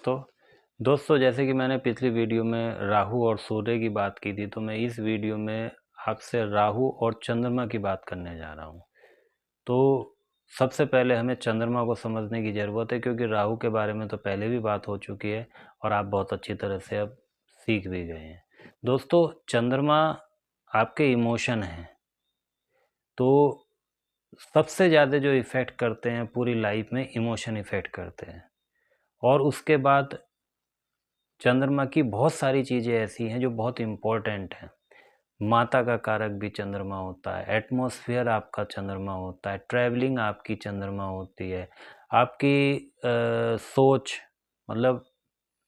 दोस्तों जैसे कि मैंने पिछली वीडियो में राहु और सूर्य की बात की थी, तो मैं इस वीडियो में आपसे राहु और चंद्रमा की बात करने जा रहा हूँ। तो सबसे पहले हमें चंद्रमा को समझने की ज़रूरत है, क्योंकि राहु के बारे में तो पहले भी बात हो चुकी है और आप बहुत अच्छी तरह से अब सीख भी गए हैं। दोस्तों, चंद्रमा आपके इमोशन हैं, तो सबसे ज़्यादा जो इफ़ेक्ट करते हैं पूरी लाइफ में, इमोशन इफ़ेक्ट करते हैं। और उसके बाद चंद्रमा की बहुत सारी चीज़ें ऐसी हैं जो बहुत इम्पोर्टेंट हैं। माता का कारक भी चंद्रमा होता है, एटमॉस्फेयर आपका चंद्रमा होता है, ट्रैवलिंग आपकी चंद्रमा होती है, आपकी सोच, मतलब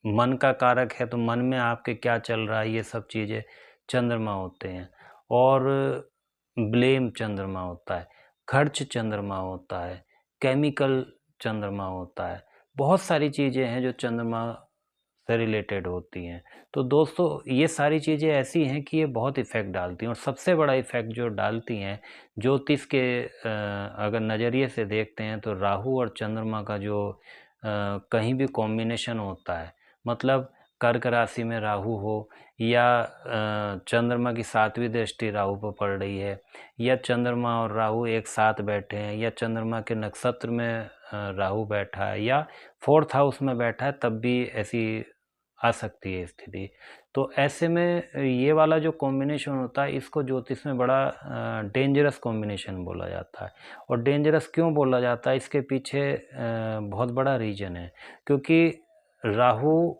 मन का कारक है तो मन में आपके क्या चल रहा है, ये सब चीज़ें चंद्रमा होते हैं। और ब्लेम चंद्रमा होता है, खर्च चंद्रमा होता है, केमिकल चंद्रमा होता है। बहुत सारी चीज़ें हैं जो चंद्रमा से रिलेटेड होती हैं। तो दोस्तों, ये सारी चीज़ें ऐसी हैं कि ये बहुत इफ़ेक्ट डालती हैं, और सबसे बड़ा इफ़ेक्ट जो डालती हैं ज्योतिष के अगर नज़रिए से देखते हैं, तो राहु और चंद्रमा का जो कहीं भी कॉम्बिनेशन होता है, मतलब कर्क राशि में राहु हो, या चंद्रमा की 7वीं दृष्टि राहु पर पड़ रही है, या चंद्रमा और राहु एक साथ बैठे हैं, या चंद्रमा के नक्षत्र में राहु बैठा है, या 4th हाउस में बैठा है, तब भी ऐसी आ सकती है स्थिति। तो ऐसे में ये वाला जो कॉम्बिनेशन होता है, इसको ज्योतिष में बड़ा डेंजरस कॉम्बिनेशन बोला जाता है। और डेंजरस क्यों बोला जाता है, इसके पीछे बहुत बड़ा रीज़न है। क्योंकि राहु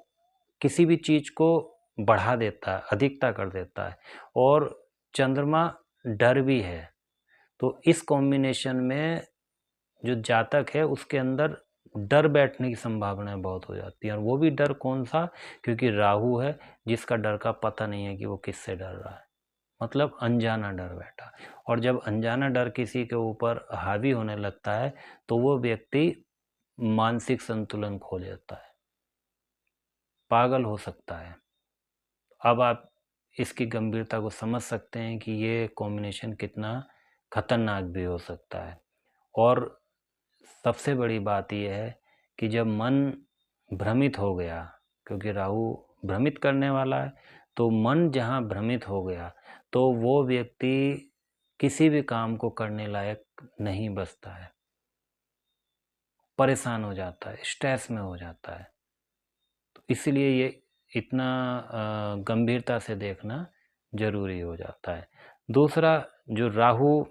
किसी भी चीज़ को बढ़ा देता है, अधिकता कर देता है, और चंद्रमा डर भी है। तो इस कॉम्बिनेशन में जो जातक है, उसके अंदर डर बैठने की संभावनाएं बहुत हो जाती हैं। और वो भी डर कौन सा? क्योंकि राहु है, जिसका डर का पता नहीं है कि वो किससे डर रहा है, मतलब अनजाना डर बैठा। और जब अनजाना डर किसी के ऊपर हावी होने लगता है, तो वो व्यक्ति मानसिक संतुलन खो देता है, पागल हो सकता है। अब आप इसकी गंभीरता को समझ सकते हैं कि ये कॉम्बिनेशन कितना खतरनाक भी हो सकता है। और सबसे बड़ी बात यह है कि जब मन भ्रमित हो गया, क्योंकि राहु भ्रमित करने वाला है, तो मन जहाँ भ्रमित हो गया, तो वो व्यक्ति किसी भी काम को करने लायक नहीं बचता है, परेशान हो जाता है, स्ट्रेस में हो जाता है। तो इसीलिए ये इतना गंभीरता से देखना ज़रूरी हो जाता है। दूसरा, जो राहु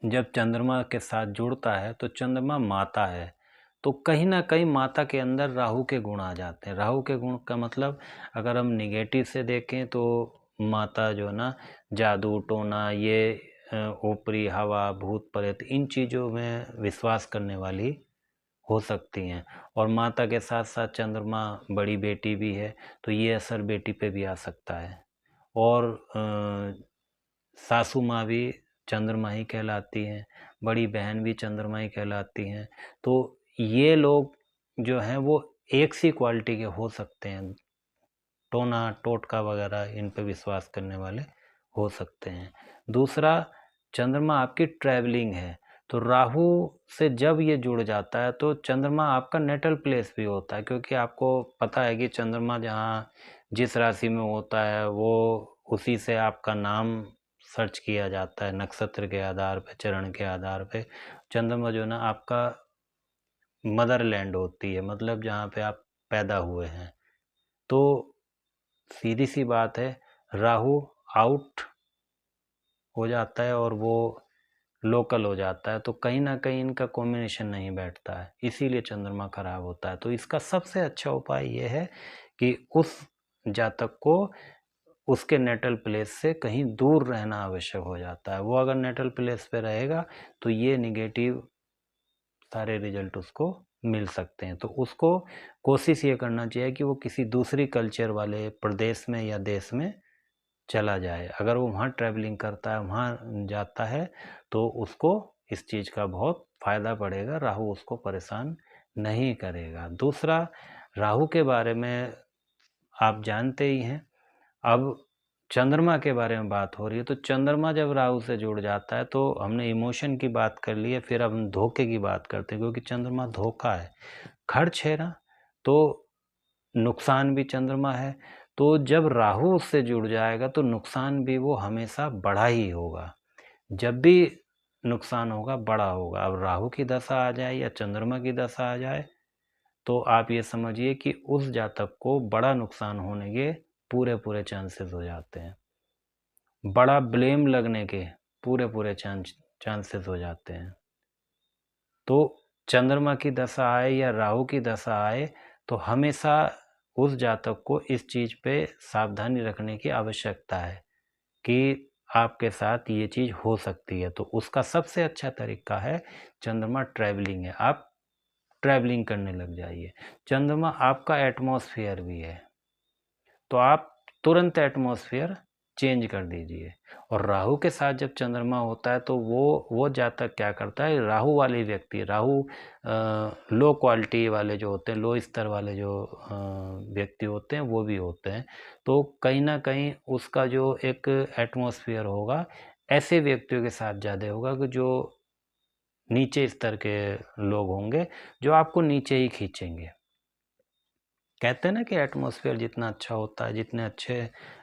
जब चंद्रमा के साथ जुड़ता है, तो चंद्रमा माता है, तो कहीं ना कहीं माता के अंदर राहु के गुण आ जाते हैं। राहु के गुण का मतलब, अगर हम निगेटिव से देखें, तो माता जो है ना, जादू टोना, ये ऊपरी हवा, भूत प्रेत, इन चीज़ों में विश्वास करने वाली हो सकती हैं। और माता के साथ साथ चंद्रमा बड़ी बेटी भी है, तो ये असर बेटी पे भी आ सकता है। और सासू माँ भी चंद्रमा ही कहलाती हैं, बड़ी बहन भी चंद्रमा ही कहलाती हैं। तो ये लोग जो हैं वो एक सी क्वालिटी के हो सकते हैं, टोना टोटका वगैरह इन पे विश्वास करने वाले हो सकते हैं। दूसरा, चंद्रमा आपकी ट्रैवलिंग है, तो राहु से जब ये जुड़ जाता है, तो चंद्रमा आपका नेटल प्लेस भी होता है, क्योंकि आपको पता है कि चंद्रमा जहाँ जिस राशि में होता है, वो उसी से आपका नाम सर्च किया जाता है, नक्षत्र के आधार पे, चरण के आधार पे। चंद्रमा जो है ना, आपका मदरलैंड होती है, मतलब जहाँ पे आप पैदा हुए हैं। तो सीधी सी बात है, राहु आउट हो जाता है और वो लोकल हो जाता है, तो कहीं ना कहीं इनका कॉम्बिनेशन नहीं बैठता है, इसीलिए चंद्रमा खराब होता है। तो इसका सबसे अच्छा उपाय ये है कि उस जातक को उसके नेटल प्लेस से कहीं दूर रहना आवश्यक हो जाता है। वो अगर नेटल प्लेस पे रहेगा, तो ये निगेटिव सारे रिजल्ट उसको मिल सकते हैं। तो उसको कोशिश ये करना चाहिए कि वो किसी दूसरी कल्चर वाले प्रदेश में या देश में चला जाए। अगर वो वहाँ ट्रैवलिंग करता है, वहाँ जाता है, तो उसको इस चीज़ का बहुत फ़ायदा पड़ेगा, राहु उसको परेशान नहीं करेगा। दूसरा, राहु के बारे में आप जानते ही हैं। अब चंद्रमा के बारे में बात हो रही है, तो चंद्रमा जब राहु से जुड़ जाता है, तो हमने इमोशन की बात कर ली है, फिर अब हम धोखे की बात करते हैं, क्योंकि चंद्रमा धोखा है, खर्च है ना। तो नुकसान भी चंद्रमा है, तो जब राहु उससे जुड़ जाएगा तो नुकसान भी वो हमेशा बड़ा ही होगा। जब भी नुकसान होगा बड़ा होगा। अब राहु की दशा आ जाए या चंद्रमा की दशा आ जाए तो आप ये समझिए कि उस जातक को बड़ा नुकसान होने के पूरे पूरे चांसेस हो जाते हैं, बड़ा ब्लेम लगने के पूरे पूरे चांसेस हो जाते हैं। तो चंद्रमा की दशा आए या राहु की दशा आए तो हमेशा उस जातक को इस चीज़ पे सावधानी रखने की आवश्यकता है कि आपके साथ ये चीज़ हो सकती है। तो उसका सबसे अच्छा तरीका है चंद्रमा ट्रैवलिंग है। आप ट्रैवलिंग करने लग जाइए। चंद्रमा आपका एटमॉस्फेयर भी है, तो आप तुरंत एटमॉस्फेयर चेंज कर दीजिए। और राहु के साथ जब चंद्रमा होता है तो वो जातक क्या करता है, राहु वाले व्यक्ति, राहु लो क्वालिटी वाले जो होते हैं, लो स्तर वाले जो व्यक्ति होते हैं वो भी होते हैं। तो कहीं ना कहीं उसका जो एक एटमॉस्फेयर होगा ऐसे व्यक्तियों के साथ ज़्यादा होगा कि जो नीचे स्तर के लोग होंगे, जो आपको नीचे ही खींचेंगे। कहते हैं ना कि एटमॉस्फेयर जितना अच्छा होता है, जितने अच्छे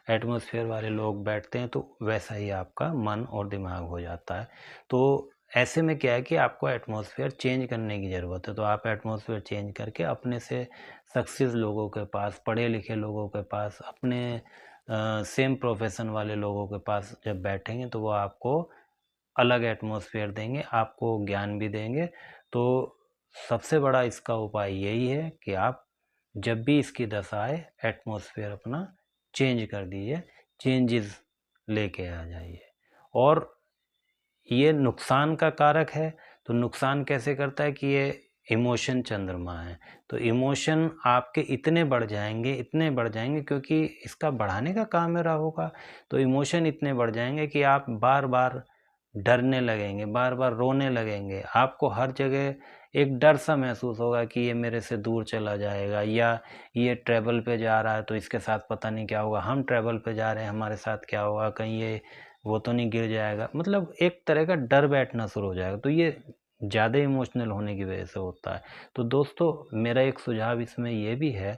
एटमॉस्फेयर वाले लोग बैठते हैं तो वैसा ही आपका मन और दिमाग हो जाता है। तो ऐसे में क्या है कि आपको एटमॉस्फेयर चेंज करने की ज़रूरत है। तो आप एटमॉस्फेयर चेंज करके अपने से सक्सेस लोगों के पास, पढ़े लिखे लोगों के पास, अपने सेम प्रोफेशन वाले लोगों के पास जब बैठेंगे तो वो आपको अलग एटमॉस्फेयर देंगे, आपको ज्ञान भी देंगे। तो सबसे बड़ा इसका उपाय यही है कि आप जब भी इसकी दशा आए एटमॉस्फेयर अपना चेंज कर दीजिए, चेंजेस लेके आ जाइए। और ये नुकसान का कारक है, तो नुकसान कैसे करता है कि ये इमोशन चंद्रमा है, तो इमोशन आपके इतने बढ़ जाएंगे, इतने बढ़ जाएंगे, क्योंकि इसका बढ़ाने का काम है राहु का। तो इमोशन इतने बढ़ जाएंगे कि आप बार बार डरने लगेंगे, बार बार रोने लगेंगे। आपको हर जगह एक डर सा महसूस होगा कि ये मेरे से दूर चला जाएगा, या ये ट्रैवल पे जा रहा है तो इसके साथ पता नहीं क्या होगा, हम ट्रैवल पे जा रहे हैं हमारे साथ क्या होगा, कहीं ये वो तो नहीं गिर जाएगा। मतलब एक तरह का डर बैठना शुरू हो जाएगा। तो ये ज़्यादा इमोशनल होने की वजह से होता है। तो दोस्तों मेरा एक सुझाव इसमें ये भी है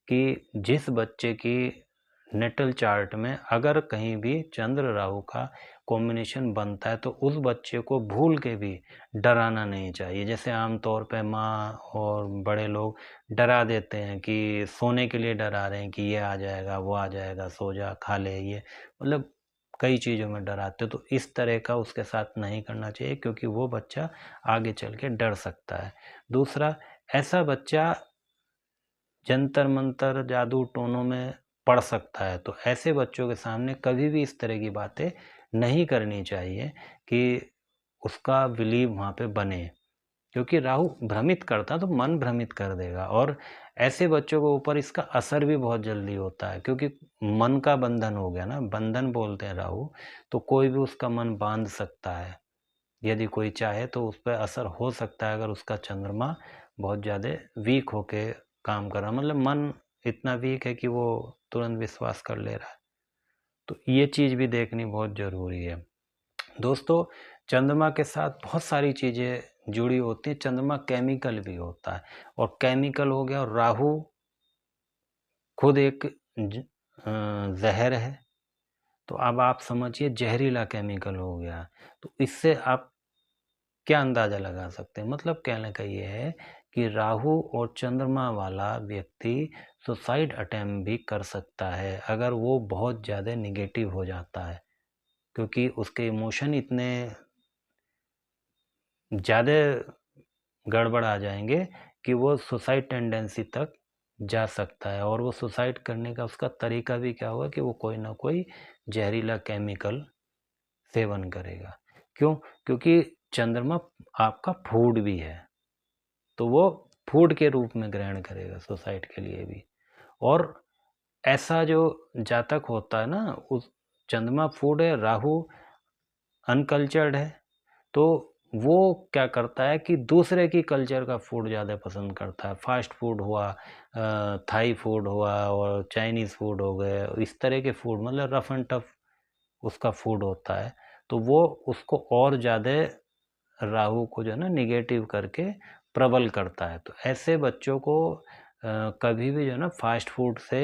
कि जिस बच्चे की नेटल चार्ट में अगर कहीं भी चंद्र राहु का कॉम्बिनेशन बनता है तो उस बच्चे को भूल के भी डराना नहीं चाहिए। जैसे आमतौर पे माँ और बड़े लोग डरा देते हैं कि सोने के लिए डरा रहे हैं कि ये आ जाएगा, वो आ जाएगा, सो जा, खा ले, ये मतलब कई चीज़ों में डराते हो। तो इस तरह का उसके साथ नहीं करना चाहिए, क्योंकि वो बच्चा आगे चल के डर सकता है। दूसरा, ऐसा बच्चा जंतर मंतर जादू टोनों में पड़ सकता है, तो ऐसे बच्चों के सामने कभी भी इस तरह की बातें नहीं करनी चाहिए कि उसका बिलीव वहाँ पे बने। क्योंकि राहु भ्रमित करता तो मन भ्रमित कर देगा, और ऐसे बच्चों के ऊपर इसका असर भी बहुत जल्दी होता है, क्योंकि मन का बंधन हो गया ना, बंधन बोलते हैं राहु। तो कोई भी उसका मन बांध सकता है, यदि कोई चाहे तो उस पर असर हो सकता है अगर उसका चंद्रमा बहुत ज़्यादा वीक होके काम कर रहा, मतलब मन इतना वीक है कि वो तुरंत विश्वास कर ले रहा है। तो ये चीज़ भी देखनी बहुत ज़रूरी है। दोस्तों चंद्रमा के साथ बहुत सारी चीज़ें जुड़ी होती हैं। चंद्रमा केमिकल भी होता है, और केमिकल हो गया, और राहु खुद एक जहर है। तो अब आप समझिए जहरीला केमिकल हो गया। तो इससे आप क्या अंदाज़ा लगा सकते हैं? मतलब कहने का ये है कि राहु और चंद्रमा वाला व्यक्ति सुसाइड अटेम्प्ट भी कर सकता है अगर वो बहुत ज़्यादा नेगेटिव हो जाता है, क्योंकि उसके इमोशन इतने ज़्यादा गड़बड़ आ जाएंगे कि वो सुसाइड टेंडेंसी तक जा सकता है। और वो सुसाइड करने का उसका तरीका भी क्या होगा कि वो कोई ना कोई जहरीला केमिकल सेवन करेगा। क्यों? क्योंकि चंद्रमा आपका फूड भी है, तो वो फूड के रूप में ग्रहण करेगा सुसाइड के लिए भी। और ऐसा जो जातक होता है ना, उस चंद्रमा फूड है, राहु अनकल्चर्ड है, तो वो क्या करता है कि दूसरे की कल्चर का फूड ज़्यादा पसंद करता है। फास्ट फूड हुआ, थाई फूड हुआ, और चाइनीज़ फूड हो गए, इस तरह के फूड, मतलब रफ एंड टफ उसका फूड होता है। तो वो उसको और ज़्यादा राहु को जो है ना निगेटिव करके प्रबल करता है। तो ऐसे बच्चों को कभी भी जो है ना फास्ट फूड से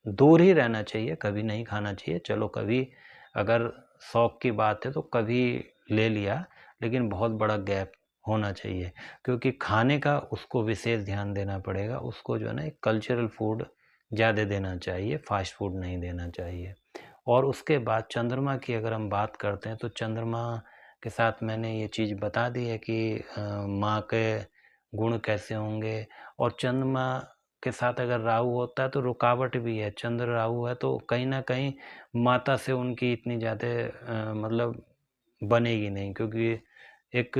दूर ही रहना चाहिए, कभी नहीं खाना चाहिए। चलो कभी अगर शौक की बात है तो कभी ले लिया, लेकिन बहुत बड़ा गैप होना चाहिए, क्योंकि खाने का उसको विशेष ध्यान देना पड़ेगा। उसको जो है ना एक कल्चरल फूड ज़्यादा देना चाहिए, फास्ट फूड नहीं देना चाहिए। और उसके बाद चंद्रमा की अगर हम बात करते हैं तो चंद्रमा के साथ मैंने ये चीज़ बता दी है कि माँ के गुण कैसे होंगे। और चंद्रमा के साथ अगर राहु होता है तो रुकावट भी है। चंद्र राहु है तो कहीं ना कहीं माता से उनकी इतनी ज़्यादा मतलब बनेगी नहीं, क्योंकि एक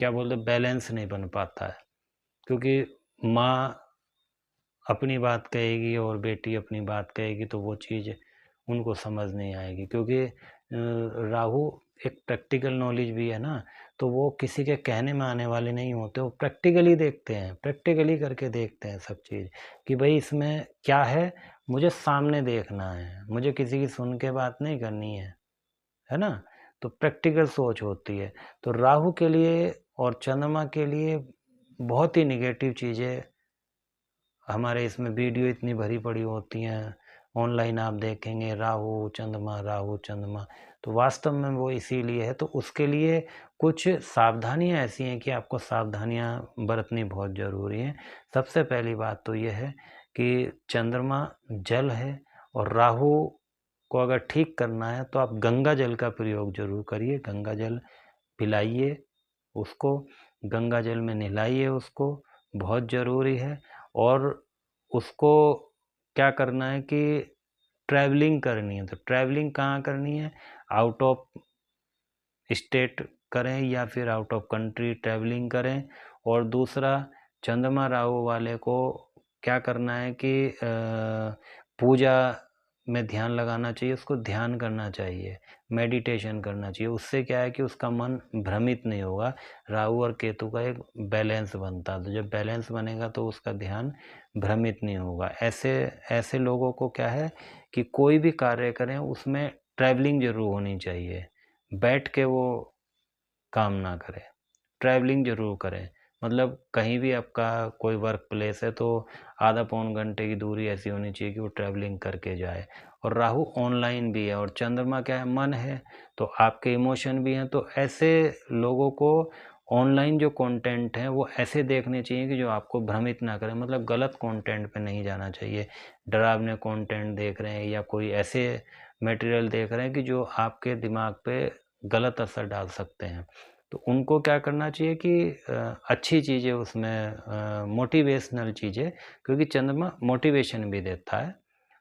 क्या बोलते बैलेंस नहीं बन पाता है, क्योंकि माँ अपनी बात कहेगी और बेटी अपनी बात कहेगी तो वो चीज़ उनको समझ नहीं आएगी, क्योंकि राहु एक प्रैक्टिकल नॉलेज भी है ना, तो वो किसी के कहने में आने वाले नहीं होते। वो प्रैक्टिकली देखते हैं, प्रैक्टिकली करके देखते हैं सब चीज़ कि भाई इसमें क्या है, मुझे सामने देखना है, मुझे किसी की सुन के बात नहीं करनी है ना। तो प्रैक्टिकल सोच होती है। तो राहु के लिए और चंद्रमा के लिए बहुत ही निगेटिव चीज़ें हमारे इसमें वीडियो इतनी भरी पड़ी होती हैं। ऑनलाइन आप देखेंगे राहु चंद्रमा, तो वास्तव में वो इसीलिए है। तो उसके लिए कुछ सावधानियां ऐसी हैं कि आपको सावधानियां बरतनी बहुत ज़रूरी हैं। सबसे पहली बात तो ये है कि चंद्रमा जल है, और राहु को अगर ठीक करना है तो आप गंगा जल का प्रयोग जरूर करिए। गंगा जल पिलाइए उसको, गंगा जल में नहलाइए उसको, बहुत ज़रूरी है। और उसको क्या करना है कि ट्रैवलिंग करनी है, तो ट्रैवलिंग कहाँ करनी है, आउट ऑफ स्टेट करें या फिर आउट ऑफ कंट्री ट्रैवलिंग करें। और दूसरा, चंद्रमा राहु वाले को क्या करना है कि पूजा में ध्यान लगाना चाहिए, उसको ध्यान करना चाहिए, मेडिटेशन करना चाहिए। उससे क्या है कि उसका मन भ्रमित नहीं होगा। राहु और केतु का एक बैलेंस बनता है, तो जब बैलेंस बनेगा तो उसका ध्यान भ्रमित नहीं होगा। ऐसे ऐसे लोगों को क्या है कि कोई भी कार्य करें उसमें ट्रैवलिंग जरूर होनी चाहिए, बैठ के वो काम ना करें, ट्रैवलिंग ज़रूर करें। मतलब कहीं भी आपका कोई वर्क प्लेस है तो आधा पौन घंटे की दूरी ऐसी होनी चाहिए कि वो ट्रैवलिंग करके जाए। और राहु ऑनलाइन भी है और चंद्रमा क्या है, मन है, तो आपके इमोशन भी हैं। तो ऐसे लोगों को ऑनलाइन जो कंटेंट है वो ऐसे देखने चाहिए कि जो आपको भ्रमित ना करें, मतलब गलत कंटेंट पे नहीं जाना चाहिए। डरावने कंटेंट देख रहे हैं या कोई ऐसे मटेरियल देख रहे हैं कि जो आपके दिमाग पे गलत असर डाल सकते हैं, तो उनको क्या करना चाहिए कि अच्छी चीज़ें उसमें मोटिवेशनल चीज़ें, क्योंकि चंद्रमा मोटिवेशन भी देता है।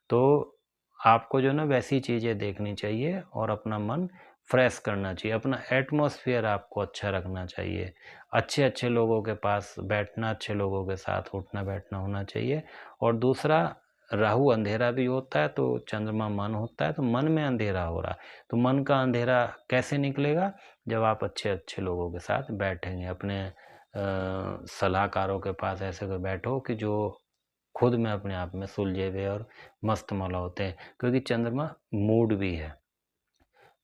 तो आपको जो ना वैसी चीज़ें देखनी चाहिए और अपना मन फ्रेश करना चाहिए, अपना एटमॉस्फेयर आपको अच्छा रखना चाहिए, अच्छे अच्छे लोगों के पास बैठना, अच्छे लोगों के साथ उठना बैठना होना चाहिए। और दूसरा, राहु अंधेरा भी होता है तो चंद्रमा मन होता है, तो मन में अंधेरा हो रहा है, तो मन का अंधेरा कैसे निकलेगा, जब आप अच्छे अच्छे लोगों के साथ बैठेंगे, अपने सलाहकारों के पास ऐसे कोई बैठो कि जो खुद में अपने आप में सुलझे हुए और मस्त मौला होते हैं, क्योंकि चंद्रमा मूड भी है।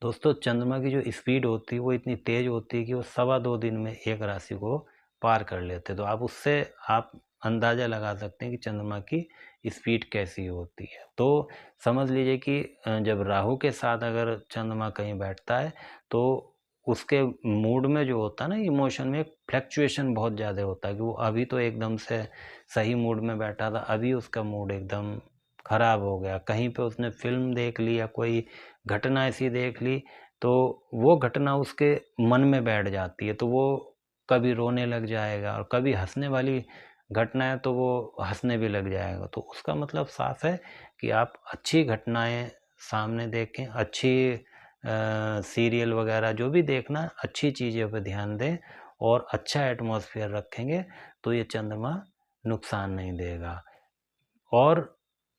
दोस्तों, चंद्रमा की जो स्पीड होती है वो इतनी तेज होती है कि वो 2.25 दिन में एक राशि को पार कर लेते हैं। तो आप उससे आप अंदाज़ा लगा सकते हैं कि चंद्रमा की स्पीड कैसी होती है। तो समझ लीजिए कि जब राहु के साथ अगर चंद्रमा कहीं बैठता है तो उसके मूड में जो होता है ना, इमोशन में फ्लक्चुएशन बहुत ज़्यादा होता है कि वो अभी तो एकदम से सही मूड में बैठा था, अभी उसका मूड एकदम ख़राब हो गया। कहीं पे उसने फ़िल्म देख ली या कोई घटना ऐसी देख ली, तो वो घटना उसके मन में बैठ जाती है, तो वो कभी रोने लग जाएगा, और कभी हँसने वाली घटना है तो वो हँसने भी लग जाएगा। तो उसका मतलब साफ है कि आप अच्छी घटनाएँ सामने देखें, अच्छी सीरियल वगैरह जो भी देखना, अच्छी चीज़ों पे ध्यान दें और अच्छा एटमॉस्फेयर रखेंगे तो ये चंद्रमा नुकसान नहीं देगा। और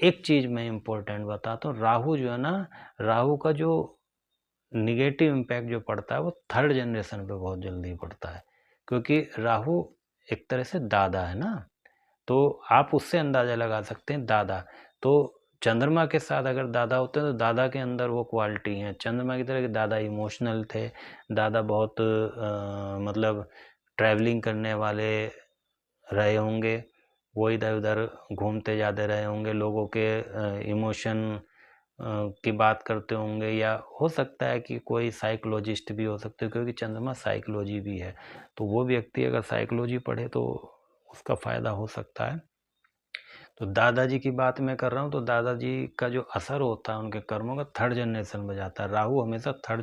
एक चीज़ मैं इम्पोर्टेंट बताता हूँ, राहु जो है ना, राहु का जो नेगेटिव इम्पैक्ट जो पड़ता है वो थर्ड जनरेशन पे बहुत जल्दी पड़ता है, क्योंकि राहु एक तरह से दादा है ना, तो आप उससे अंदाज़ा लगा सकते हैं दादा। तो चंद्रमा के साथ अगर दादा होते हैं तो दादा के अंदर वो क्वालिटी हैं चंद्रमा की तरह कि दादा इमोशनल थे, दादा बहुत मतलब ट्रैवलिंग करने वाले रहे होंगे, वो इधर-उधर घूमते जाते रहे होंगे, लोगों के इमोशन की बात करते होंगे, या हो सकता है कि कोई साइकोलॉजिस्ट भी हो सकते हैं, क्योंकि चंद्रमा साइकोलॉजी भी है। तो वो व्यक्ति अगर साइकोलॉजी पढ़े तो उसका फ़ायदा हो सकता है। तो दादाजी की बात मैं कर रहा हूँ, तो दादाजी का जो असर होता है उनके कर्मों का थर्ड जनरेशन पे जाता है। राहु हमेशा थर्ड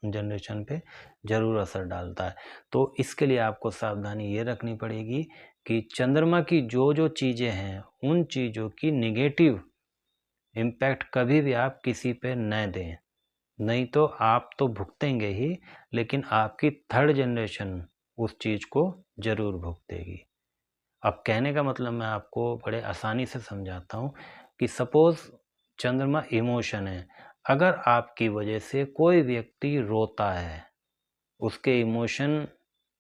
जनरेशन पे ज़रूर असर डालता है। तो इसके लिए आपको सावधानी ये रखनी पड़ेगी कि चंद्रमा की जो चीज़ें हैं, उन चीज़ों की नेगेटिव इम्पैक्ट कभी भी आप किसी पे न दें। नहीं तो आप तो भुगतेंगे ही, लेकिन आपकी थर्ड जनरेशन उस चीज़ को ज़रूर भुगतेगी। अब कहने का मतलब मैं आपको बड़े आसानी से समझाता हूँ कि सपोज़ चंद्रमा इमोशन है। अगर आपकी वजह से कोई व्यक्ति रोता है, उसके इमोशन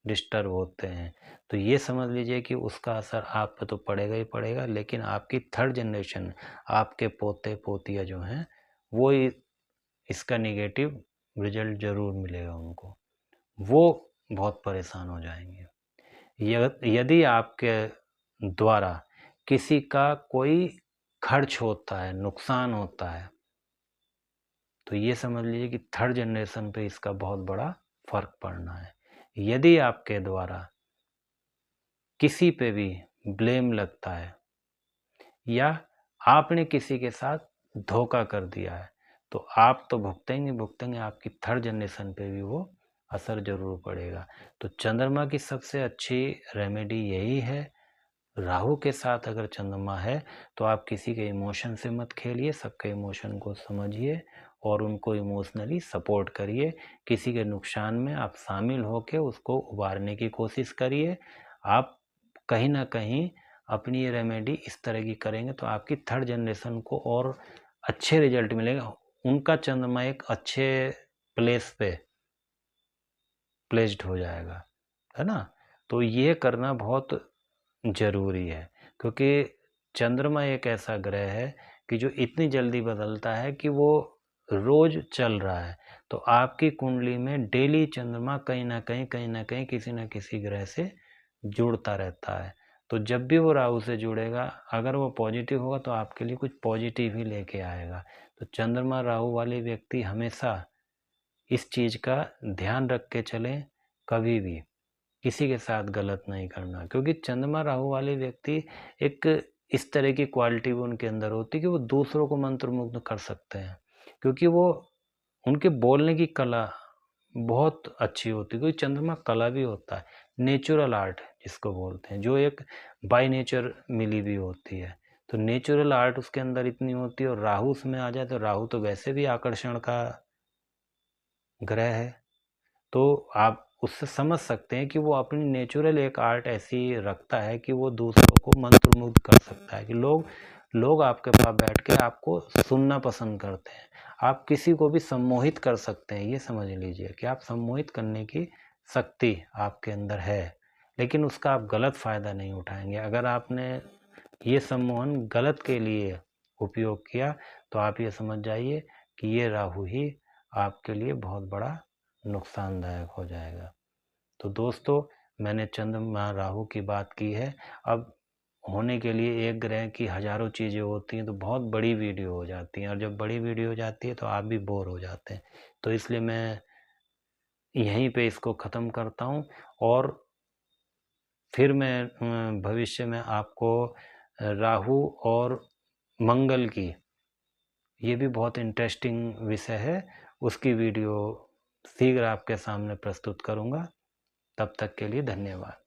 डिस्टर्ब होते हैं, तो ये समझ लीजिए कि उसका असर आप पे तो पड़ेगा ही पड़ेगा, लेकिन आपकी थर्ड जनरेशन, आपके पोते-पोतियाँ जो हैं, वो इसका नेगेटिव रिजल्ट ज़रूर मिलेगा उनको। वो बहुत परेशान हो जाएँगे। यदि आपके द्वारा किसी का कोई खर्च होता है, नुकसान होता है, तो ये समझ लीजिए कि थर्ड जनरेशन पे इसका बहुत बड़ा फ़र्क पड़ना है। यदि आपके द्वारा किसी पे भी ब्लेम लगता है, या आपने किसी के साथ धोखा कर दिया है, तो आप तो भुगतेंगे, आपकी थर्ड जनरेशन पे भी वो असर ज़रूर पड़ेगा। तो चंद्रमा की सबसे अच्छी रेमेडी यही है। राहु के साथ अगर चंद्रमा है तो आप किसी के इमोशन से मत खेलिए, सबके इमोशन को समझिए और उनको इमोशनली सपोर्ट करिए। किसी के नुकसान में आप शामिल होकर उसको उबारने की कोशिश करिए। आप कहीं ना कहीं अपनी ये रेमेडी इस तरह की करेंगे तो आपकी थर्ड जनरेशन को और अच्छे रिजल्ट मिलेंगे। उनका चंद्रमा एक अच्छे प्लेस पे प्लेस्ड हो जाएगा, है ना? तो ये करना बहुत ज़रूरी है, क्योंकि चंद्रमा एक ऐसा ग्रह है कि जो इतनी जल्दी बदलता है कि वो रोज़ चल रहा है। तो आपकी कुंडली में डेली चंद्रमा कहीं न कहीं किसी न किसी ग्रह से जुड़ता रहता है। तो जब भी वो राहु से जुड़ेगा, अगर वो पॉजिटिव होगा तो आपके लिए कुछ पॉजिटिव ही लेके आएगा। तो चंद्रमा राहु वाले व्यक्ति हमेशा इस चीज़ का ध्यान रख के चलें, कभी भी किसी के साथ गलत नहीं करना, क्योंकि चंद्रमा राहु वाले व्यक्ति एक इस तरह की क्वालिटी भी उनके अंदर होती है कि वो दूसरों को मंत्रमुग्ध कर सकते हैं, क्योंकि वो उनके बोलने की कला बहुत अच्छी होती है। क्योंकि चंद्रमा कला भी होता है, नेचुरल आर्ट जिसको बोलते हैं, जो एक बाय नेचर मिली भी होती है। तो नेचुरल आर्ट उसके अंदर इतनी होती है, और राहु उसमें आ जाए तो राहु तो वैसे भी आकर्षण का ग्रह है। तो आप उससे समझ सकते हैं कि वो अपनी नेचुरल एक आर्ट ऐसी रखता है कि वो दूसरों को मंत्रमुग्ध कर सकता है, कि लोग आपके पास बैठ के आपको सुनना पसंद करते हैं। आप किसी को भी सम्मोहित कर सकते हैं, ये समझ लीजिए कि आप सम्मोहित करने की शक्ति आपके अंदर है, लेकिन उसका आप गलत फ़ायदा नहीं उठाएंगे। अगर आपने ये सम्मोहन गलत के लिए उपयोग किया तो आप ये समझ जाइए कि ये राहु ही आपके लिए बहुत बड़ा नुकसानदायक हो जाएगा। तो दोस्तों, मैंने चंद्रमा राहु की बात की है। अब होने के लिए एक ग्रह की हज़ारों चीज़ें होती हैं, तो बहुत बड़ी वीडियो हो जाती हैं, और जब बड़ी वीडियो हो जाती है तो आप भी बोर हो जाते हैं। तो इसलिए मैं यहीं पे इसको ख़त्म करता हूँ, और फिर मैं भविष्य में आपको राहु और मंगल की, ये भी बहुत इंटरेस्टिंग विषय है, उसकी वीडियो शीघ्र आपके सामने प्रस्तुत करूँगा। तब तक के लिए धन्यवाद।